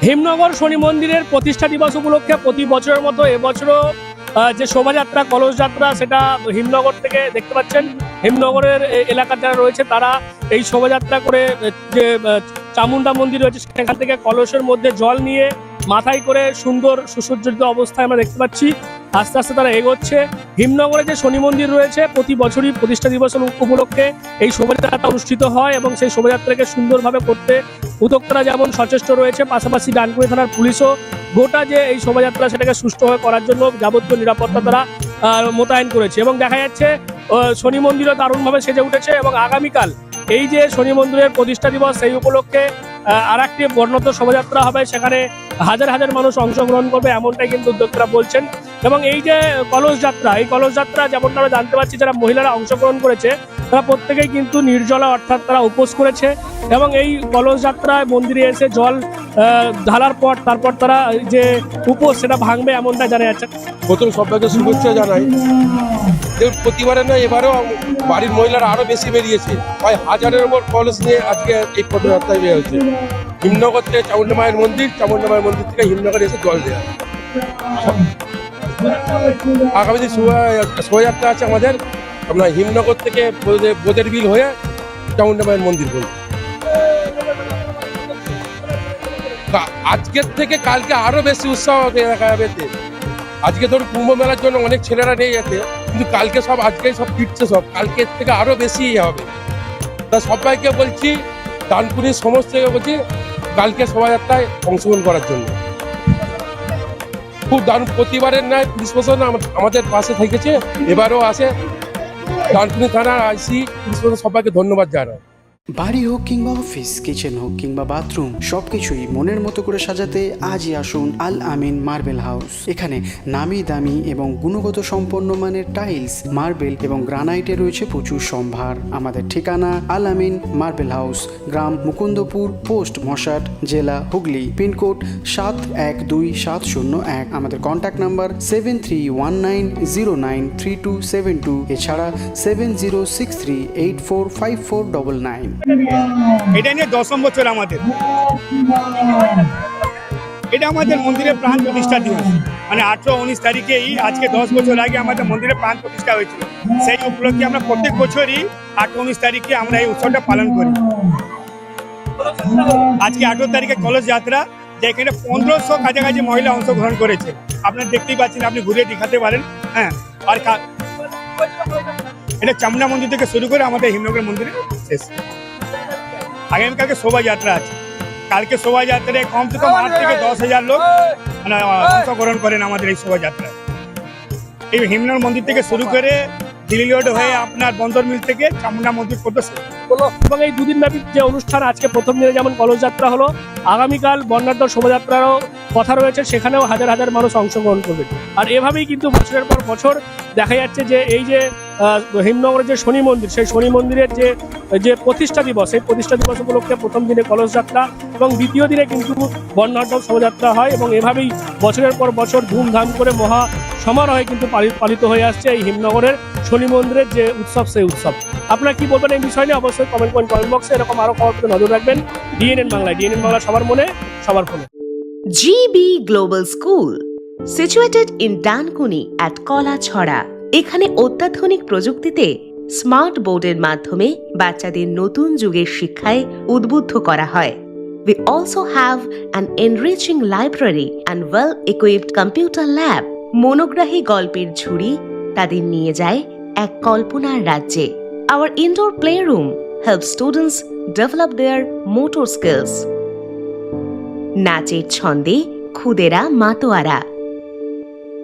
হিমনগর শনি মন্দিরের প্রতিষ্ঠা দিবস উপলক্ষে প্রতি বছরের মতো এবছরও যে শোভাযাত্রা কলস যাত্রা সেটা হিমনগর থেকে দেখতে পাচ্ছেন। হিমনগরের এলাকার যারা রয়েছে তারা এই শোভাযাত্রা করে যে চামুন্ডা মন্দির রয়েছে সেখান থেকে কলসের মধ্যে জল নিয়ে মাথায় করে সুন্দর সুসজ্জিত অবস্থায় আমরা দেখতে পাচ্ছি। আস্তে আস্তে তারা এগোচ্ছে। হিমনগরে যে শনি মন্দির রয়েছে প্রতি বছরই প্রতিষ্ঠা দিবস উপলক্ষে এই শোভাযাত্রা অনুষ্ঠিত হয় এবং সেই শোভাযাত্রাকে সুন্দরভাবে করতে উদ্যোক্তারা যেমন সচেষ্ট রয়েছে, পাশাপাশি ডানকুনি থানার পুলিশও গোটা যে এই শোভাযাত্রা সেটাকে সুষ্ঠুভাবে করার জন্য যাবতীয় নিরাপত্তা তারা মোতায়েন করেছে। এবং দেখা যাচ্ছে শনি মন্দিরও দারুণভাবে সেজে উঠেছে এবং আগামীকাল এই যে শনি মন্দিরের প্রতিষ্ঠা দিবস সেই উপলক্ষে আর একটি বর্ণত শোভাযাত্রা হবে, সেখানে হাজার হাজার মানুষ অংশগ্রহণ করবে এমনটাই কিন্তু উদ্যোক্তারা বলছেন। এবং এই যে কলস যাত্রা, এই কলস যাত্রা যেমনটা আমরা জানতে পারছি যারা মহিলারা অংশগ্রহণ করেছে তারা প্রত্যেকেই কিন্তু নির্জলা অর্থাৎ তারা উপোস করেছে এবং এই কলস যাত্রায় মন্দিরে এসে জল ঢালার পর তারপর তারা যে উপোস সেটা ভাঙবে এমনটা জানা যাচ্ছে। প্রথম সবাইকে শুভেচ্ছা জানাই। প্রতিবারে না এবারেও বাড়ির মহিলারা আরো বেশি বেরিয়েছে, প্রায় হাজারের উপর কলস নিয়ে আজকে এই পদযাত্রায় বের হয়েছে। হিমনগর থেকে চামুন্ডা মায়ের মন্দির, চামুন্ডা মায়ের মন্দির থেকে হিমনগর এসে জল দেওয়া। আগামী দিন শোভাযাত্রা আছে আমাদের আপনার হিমনগর থেকে বোদের বিল হয়ে চামুন্ডা মায়ের মন্দির বলব। আজকের থেকে কালকে আরো বেশি উৎসাহ দেখা যাবে। আজকে ধরুন কুম্ভ মেলার জন্য অনেক ছেলেরা নিয়ে যেতে, কিন্তু কালকে সব আজকেই সব ফিরছে, সব কালকের থেকে আরো বেশি হবে। তা সবাইকে বলছি, ডানকুনির সমস্ত বলছি কালকে শোভাযাত্রায় অংশগ্রহণ করার জন্য। খুব দারুণ, প্রতিবারের ন্যায় পুলিশ প্রশাসন আমাদের পাশে থেকেছে, এবারও আসে। ডানকুনি থানার আইসি পুলিশ প্রশাসন সবাইকে ধন্যবাদ জানাই। বাড়ি হোক কিংবা অফিস, কিচেন হোক কিংবা বাথরুম, সবকিছুই মনের মতো করে সাজাতে আজই আসুন আল আমিন মার্বেল হাউস। এখানে নামি দামি এবং গুণগত সম্পন্ন মানের টাইলস, মার্বেল এবং গ্রানাইটে রয়েছে প্রচুর সম্ভার। আমাদের ঠিকানা আল আমিন মার্বেল হাউস, গ্রাম মুকুন্দপুর, পোস্ট মশাট, জেলা হুগলি, পিনকোড 712701। আমাদের কন্ট্যাক্ট নাম্বার 7319093272, এছাড়া 7063845499। এটা নিয়ে 10ম বছর আমাদের। এটা আমাদের মন্দিরের প্রাণ প্রতিষ্ঠা দিবস, মানে 18-19 তারিখেই আজকে 10 বছর আগে আমাদের মন্দিরের প্রাণ প্রতিষ্ঠা হয়েছিল। সেই উপলক্ষে আমরা প্রত্যেক বছরই 18-19 তারিখে আমরা এই উৎসবটা পালন করি। আজকে 18 তারিখে কলস যাত্রা, যেখানে 1500 কাছাকাছি মহিলা অংশগ্রহণ করেছে। আপনারা দেখতেই পাচ্ছেন, আপনি ঘুরে দেখাতে পারেন। হ্যাঁ, আর এটা চামুন্ডা মন্দির থেকে শুরু করে আমাদের হিমনগর মন্দিরে শেষ। আগামীকালকে শোভাযাত্রা আছে। কালকে শোভাযাত্রায় কমসে কম 8 থেকে 10,000 লোক মানে অংশগ্রহণ করেন আমাদের এই শোভাযাত্রায়। এই হিমনগর মন্দির থেকে শুরু করে দিল্লি রোড হয়ে আপনার বন্দর মিল থেকে চামুন্ডা মন্দির পর্যন্ত। এবং এই দুদিন ব্যাপী যে অনুষ্ঠান, আজকে প্রথম দিনে যেমন কলস যাত্রা হলো, আগামীকাল বর্ণাঢ্য শোভাযাত্রারও কথা রয়েছে, সেখানেও হাজার হাজার মানুষ অংশগ্রহণ করবে। আর এভাবেই কিন্তু বছরের পর বছর দেখা যাচ্ছে যে এই যে হিমনগরের যে শনি মন্দির, সেই শনি মন্দিরের যে প্রতিষ্ঠা দিবস, সেই প্রতিষ্ঠা দিবস উপলক্ষে প্রথম দিনে কলস যাত্রা এবং দ্বিতীয় দিনে কিন্তু বর্ণাঢ্য শোভাযাত্রা হয়। এবং এভাবেই বছরের পর বছর ধুমধাম করে মহা সমারোহে কিন্তু পালিত হয়ে আসছে এই হিমনগরের শনি মন্দিরের যে উৎসব, সেই উৎসব। আপনারা কি বলবেন এই বিষয় নিয়ে অবশ্যই কমেন্ট করেন কমেন্ট বক্সে। এরকম আরো খবর পেতে নজর রাখবেন ডিএনএন বাংলায়। ডিএনএন বাংলা সবার মনে সবার ফোনে। GB Global School, situated in Dankuni at Kolachhora. এখানে অত্যাধুনিক প্রযুক্তিতে স্মার্ট বোর্ডের মাধ্যমে বাচ্চাদের নতুন যুগের শিক্ষায় উদ্বুদ্ধ করা হয়। We also have an enriching library and well-equipped computer lab. মনোগ্রাহী গল্পের ঝুড়ি তাদের নিয়ে যায় এক কল্পনার রাজ্যে। Our indoor playroom helps students develop their motor skills. নাচের ছন্দে খুদেরা মাতোয়ারা।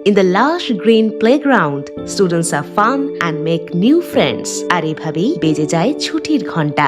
In the lush green playground, students have fun and make new friends. আর এভাবেই বেজে যায় ছুটির ঘন্টা।